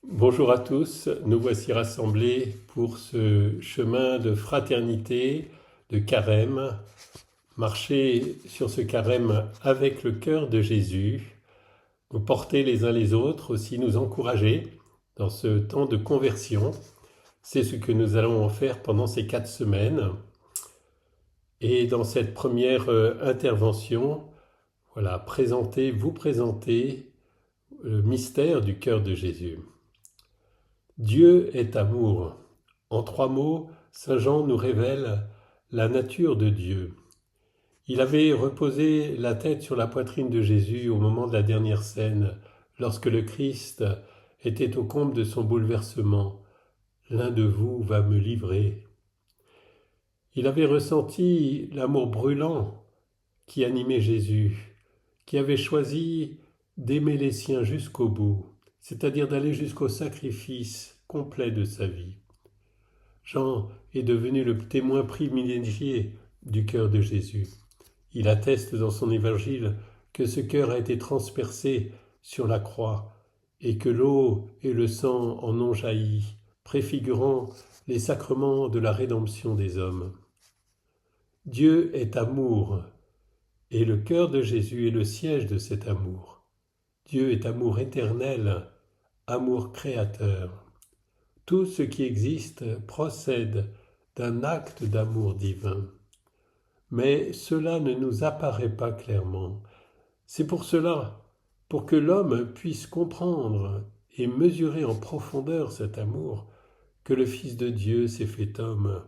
Bonjour à tous, nous voici rassemblés pour ce chemin de fraternité, de carême, marcher sur ce carême avec le cœur de Jésus, nous porter les uns les autres, aussi nous encourager dans ce temps de conversion. C'est ce que nous allons en faire pendant ces 4 semaines. Et dans cette première intervention, voilà, vous présenter le mystère du cœur de Jésus. Dieu est amour. En 3 mots, saint Jean nous révèle la nature de Dieu. Il avait reposé la tête sur la poitrine de Jésus au moment de la dernière scène, lorsque le Christ était au comble de son bouleversement. L'un de vous va me livrer. Il avait ressenti l'amour brûlant qui animait Jésus, qui avait choisi d'aimer les siens jusqu'au bout, c'est-à-dire d'aller jusqu'au sacrifice complet de sa vie. Jean est devenu le témoin privilégié du cœur de Jésus. Il atteste dans son évangile que ce cœur a été transpercé sur la croix et que l'eau et le sang en ont jailli, préfigurant les sacrements de la rédemption des hommes. Dieu est amour et le cœur de Jésus est le siège de cet amour. Dieu est amour éternel, amour créateur. Tout ce qui existe procède d'un acte d'amour divin. Mais cela ne nous apparaît pas clairement. C'est pour cela, pour que l'homme puisse comprendre et mesurer en profondeur cet amour, que le Fils de Dieu s'est fait homme.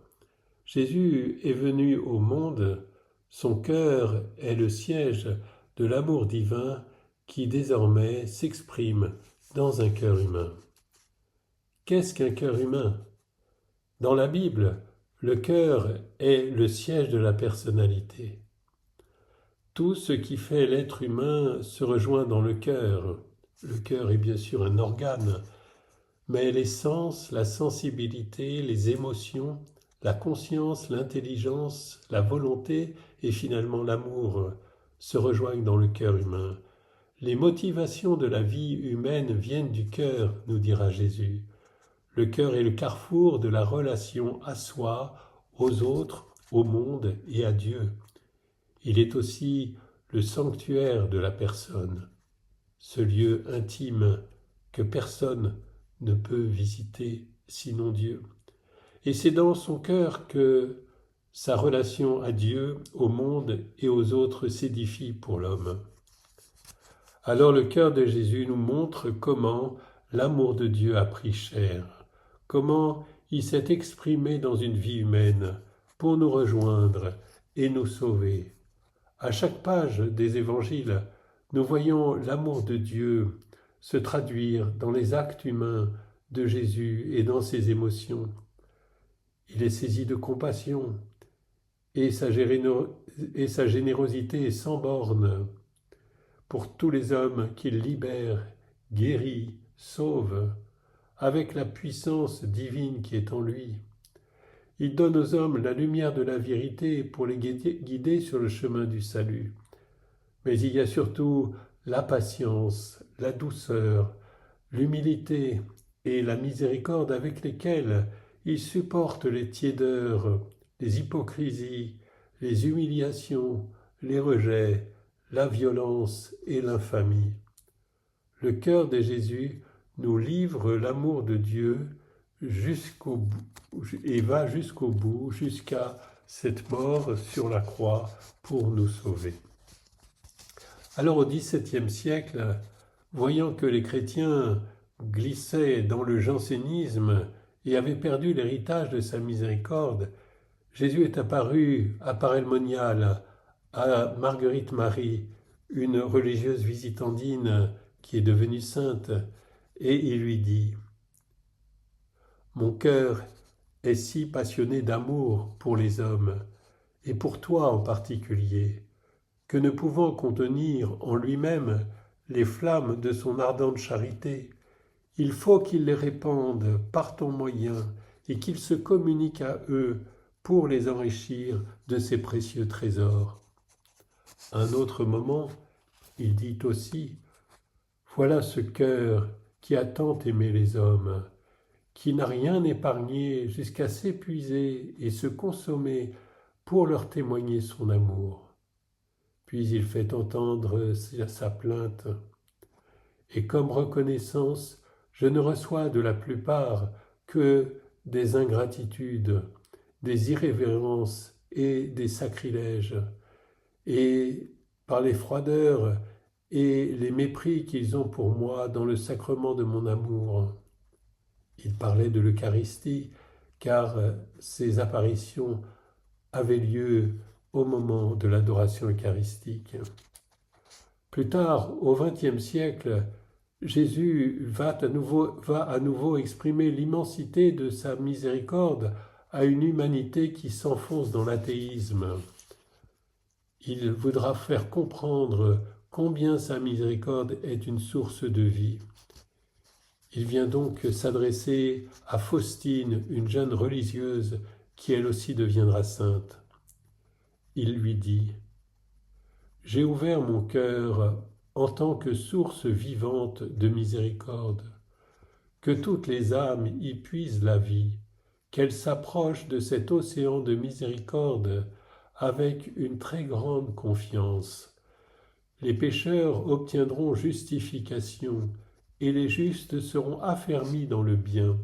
Jésus est venu au monde, son cœur est le siège de l'amour divin qui désormais s'exprime dans un cœur humain. Qu'est-ce qu'un cœur humain ? Dans la Bible, le cœur est le siège de la personnalité. Tout ce qui fait l'être humain se rejoint dans le cœur. Le cœur est bien sûr un organe, mais les sens, la sensibilité, les émotions, la conscience, l'intelligence, la volonté et finalement l'amour se rejoignent dans le cœur humain. Les motivations de la vie humaine viennent du cœur, nous dira Jésus. Le cœur est le carrefour de la relation à soi, aux autres, au monde et à Dieu. Il est aussi le sanctuaire de la personne, ce lieu intime que personne ne peut visiter sinon Dieu. Et c'est dans son cœur que sa relation à Dieu, au monde et aux autres s'édifie pour l'homme. Alors le cœur de Jésus nous montre comment l'amour de Dieu a pris chair, comment il s'est exprimé dans une vie humaine pour nous rejoindre et nous sauver. À chaque page des évangiles, nous voyons l'amour de Dieu se traduire dans les actes humains de Jésus et dans ses émotions. Il est saisi de compassion et sa générosité est sans borne pour tous les hommes qu'il libère, guérit, sauve, avec la puissance divine qui est en lui. Il donne aux hommes la lumière de la vérité pour les guider sur le chemin du salut. Mais il y a surtout la patience, la douceur, l'humilité et la miséricorde avec lesquelles il supporte les tiédeurs, les hypocrisies, les humiliations, les rejets, la violence et l'infamie. Le cœur de Jésus nous livre l'amour de Dieu jusqu'au bout et va jusqu'au bout, jusqu'à cette mort sur la croix pour nous sauver. Alors au XVIIe siècle, voyant que les chrétiens glissaient dans le jansénisme et avaient perdu l'héritage de sa miséricorde, Jésus est apparu à Parelmonial à Marguerite Marie, une religieuse visitandine qui est devenue sainte, et il lui dit « Mon cœur est si passionné d'amour pour les hommes, et pour toi en particulier, que ne pouvant contenir en lui-même les flammes de son ardente charité, il faut qu'il les répande par ton moyen et qu'il se communique à eux pour les enrichir de ses précieux trésors. » Un autre moment, il dit aussi « Voilà ce cœur qui a tant aimé les hommes, qui n'a rien épargné jusqu'à s'épuiser et se consommer pour leur témoigner son amour. Puis il fait entendre sa plainte. Et comme reconnaissance, je ne reçois de la plupart que des ingratitudes, des irrévérences et des sacrilèges. Et par les froideurs et les mépris qu'ils ont pour moi dans le sacrement de mon amour. Il parlait de l'Eucharistie, car ces apparitions avaient lieu au moment de l'adoration eucharistique. Plus tard, au XXe siècle, Jésus va à nouveau exprimer l'immensité de sa miséricorde à une humanité qui s'enfonce dans l'athéisme. Il voudra faire comprendre combien sa miséricorde est une source de vie. Il vient donc s'adresser à Faustine, une jeune religieuse qui elle aussi deviendra sainte. Il lui dit « J'ai ouvert mon cœur en tant que source vivante de miséricorde, que toutes les âmes y puisent la vie, qu'elles s'approchent de cet océan de miséricorde avec une très grande confiance. Les pécheurs obtiendront justification et les justes seront affermis dans le bien.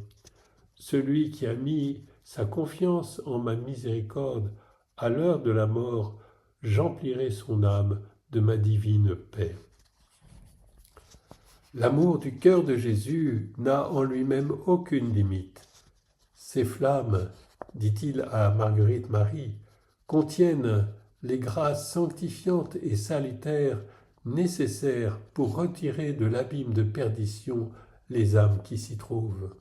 Celui qui a mis sa confiance en ma miséricorde, à l'heure de la mort, j'emplirai son âme de ma divine paix. » L'amour du cœur de Jésus n'a en lui-même aucune limite. Ces flammes, dit-il à Marguerite Marie, contiennent les grâces sanctifiantes et salutaires nécessaires pour retirer de l'abîme de perdition les âmes qui s'y trouvent.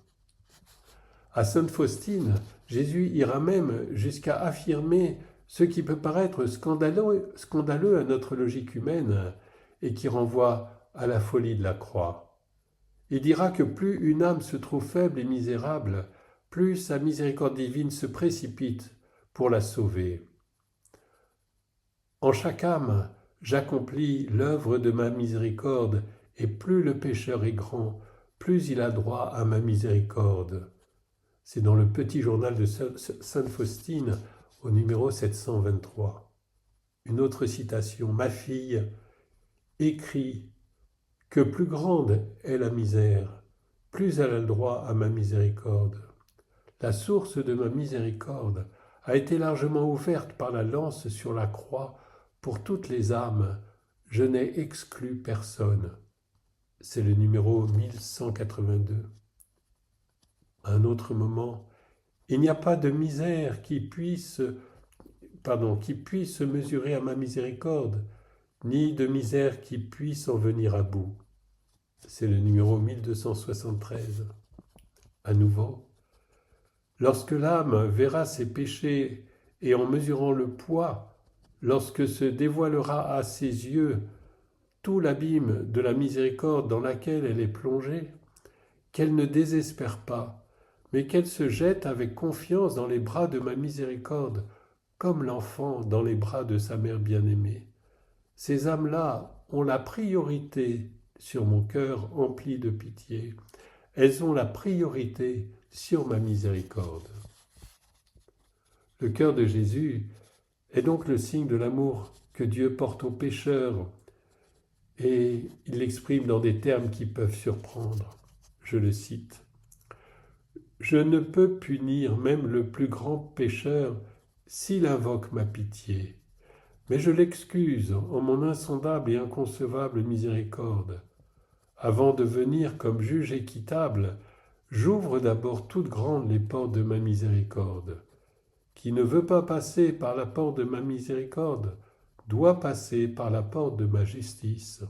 À Sainte Faustine, Jésus ira même jusqu'à affirmer ce qui peut paraître scandaleux à notre logique humaine et qui renvoie à la folie de la croix. Il dira que plus une âme se trouve faible et misérable, plus sa miséricorde divine se précipite pour la sauver. En chaque âme, j'accomplis l'œuvre de ma miséricorde, et plus le pécheur est grand, plus il a droit à ma miséricorde. C'est dans le petit journal de Sainte Faustine, au numéro 723. Une autre citation. « Ma fille, écris que plus grande est la misère, plus elle a le droit à ma miséricorde. La source de ma miséricorde a été largement ouverte par la lance sur la croix pour toutes les âmes. Je n'ai exclu personne. » C'est le numéro 1182. À un autre moment, il n'y a pas de misère qui puisse mesurer à ma miséricorde, ni de misère qui puisse en venir à bout. C'est le numéro 1273. À nouveau, lorsque l'âme verra ses péchés et en mesurant le poids, lorsque se dévoilera à ses yeux tout l'abîme de la miséricorde dans laquelle elle est plongée, qu'elle ne désespère pas, mais qu'elle se jette avec confiance dans les bras de ma miséricorde, comme l'enfant dans les bras de sa mère bien-aimée. Ces âmes-là ont la priorité sur mon cœur empli de pitié. Elles ont la priorité sur ma miséricorde. Le cœur de Jésus est donc le signe de l'amour que Dieu porte aux pécheurs, et il l'exprime dans des termes qui peuvent surprendre. Je le cite. « Je ne peux punir même le plus grand pécheur s'il invoque ma pitié, mais je l'excuse en mon insondable et inconcevable miséricorde. Avant de venir comme juge équitable, j'ouvre d'abord toutes grandes les portes de ma miséricorde. Qui ne veut pas passer par la porte de ma miséricorde doit passer par la porte de ma justice. »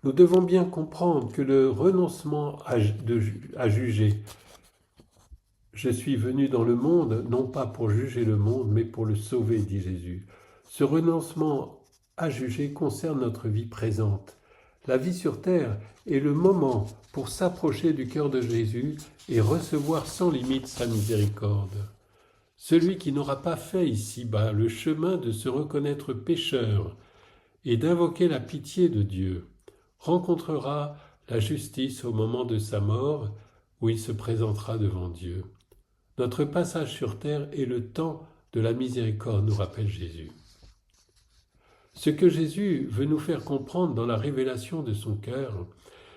Nous devons bien comprendre que le renoncement à juger, je suis venu dans le monde, non pas pour juger le monde, mais pour le sauver, dit Jésus. Ce renoncement à juger concerne notre vie présente. La vie sur terre est le moment pour s'approcher du cœur de Jésus et recevoir sans limite sa miséricorde. Celui qui n'aura pas fait ici-bas le chemin de se reconnaître pécheur et d'invoquer la pitié de Dieu rencontrera la justice au moment de sa mort, où il se présentera devant Dieu. Notre passage sur terre est le temps de la miséricorde, nous rappelle Jésus. Ce que Jésus veut nous faire comprendre dans la révélation de son cœur,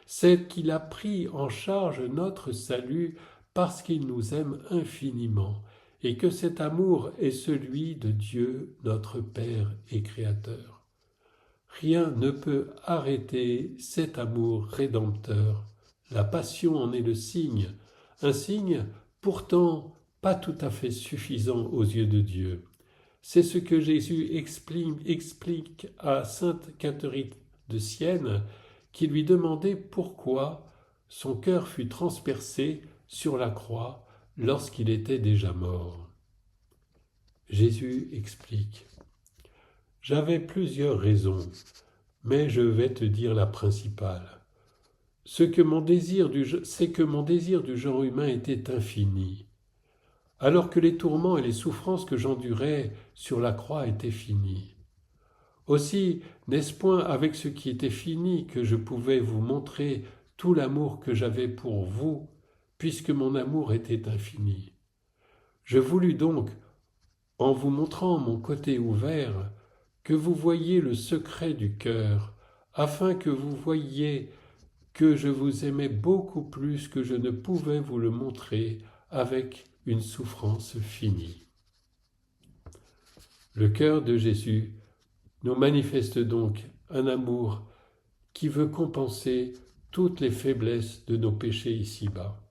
c'est qu'il a pris en charge notre salut parce qu'il nous aime infiniment et que cet amour est celui de Dieu, notre Père et Créateur. Rien ne peut arrêter cet amour rédempteur. La passion en est le signe, un signe pourtant pas tout à fait suffisant aux yeux de Dieu. C'est ce que Jésus explique à sainte Catherine de Sienne, qui lui demandait pourquoi son cœur fut transpercé sur la croix lorsqu'il était déjà mort. Jésus explique : « J'avais plusieurs raisons, mais je vais te dire la principale. C'est que mon désir du genre humain était infini, alors que les tourments et les souffrances que j'endurais sur la croix étaient finis. Aussi, n'est-ce point avec ce qui était fini que je pouvais vous montrer tout l'amour que j'avais pour vous, puisque mon amour était infini. Je voulus donc, en vous montrant mon côté ouvert, que vous voyiez le secret du cœur, afin que vous voyiez que je vous aimais beaucoup plus que je ne pouvais vous le montrer avec une souffrance finie. » Le cœur de Jésus nous manifeste donc un amour qui veut compenser toutes les faiblesses de nos péchés ici-bas.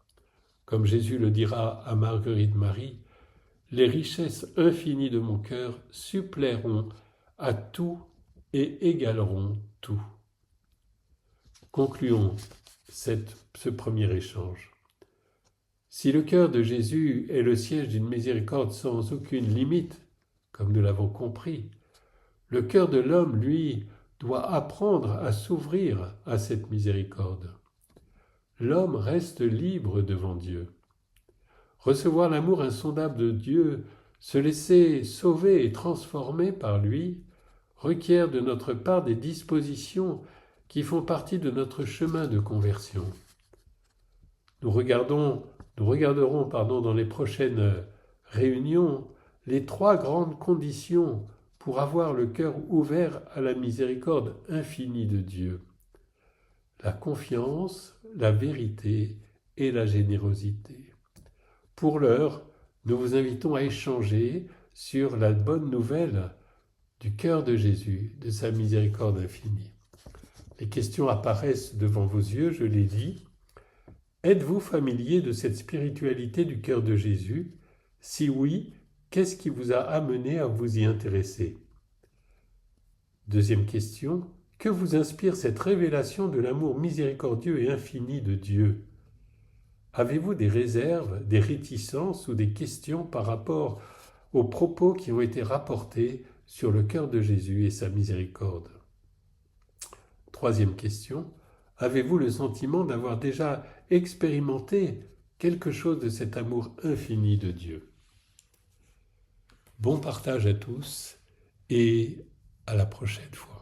Comme Jésus le dira à Marguerite Marie, « Les richesses infinies de mon cœur suppléeront à tout et égaleront tout. » Concluons ce premier échange. Si le cœur de Jésus est le siège d'une miséricorde sans aucune limite, comme nous l'avons compris, le cœur de l'homme, lui, doit apprendre à s'ouvrir à cette miséricorde. L'homme reste libre devant Dieu. Recevoir l'amour insondable de Dieu, se laisser sauver et transformer par lui, requiert de notre part des dispositions qui font partie de notre chemin de conversion. Nous regarderons dans les prochaines réunions les 3 grandes conditions pour avoir le cœur ouvert à la miséricorde infinie de Dieu: la confiance, la vérité et la générosité. Pour l'heure, nous vous invitons à échanger sur la bonne nouvelle du cœur de Jésus, de sa miséricorde infinie. Les questions apparaissent devant vos yeux, je l'ai dit. Êtes-vous familier de cette spiritualité du cœur de Jésus ? Si oui, qu'est-ce qui vous a amené à vous y intéresser ? Deuxième question, que vous inspire cette révélation de l'amour miséricordieux et infini de Dieu ? Avez-vous des réserves, des réticences ou des questions par rapport aux propos qui ont été rapportés sur le cœur de Jésus et sa miséricorde ? Troisième question, avez-vous le sentiment d'avoir déjà expérimenté quelque chose de cet amour infini de Dieu ? Bon partage à tous et à la prochaine fois.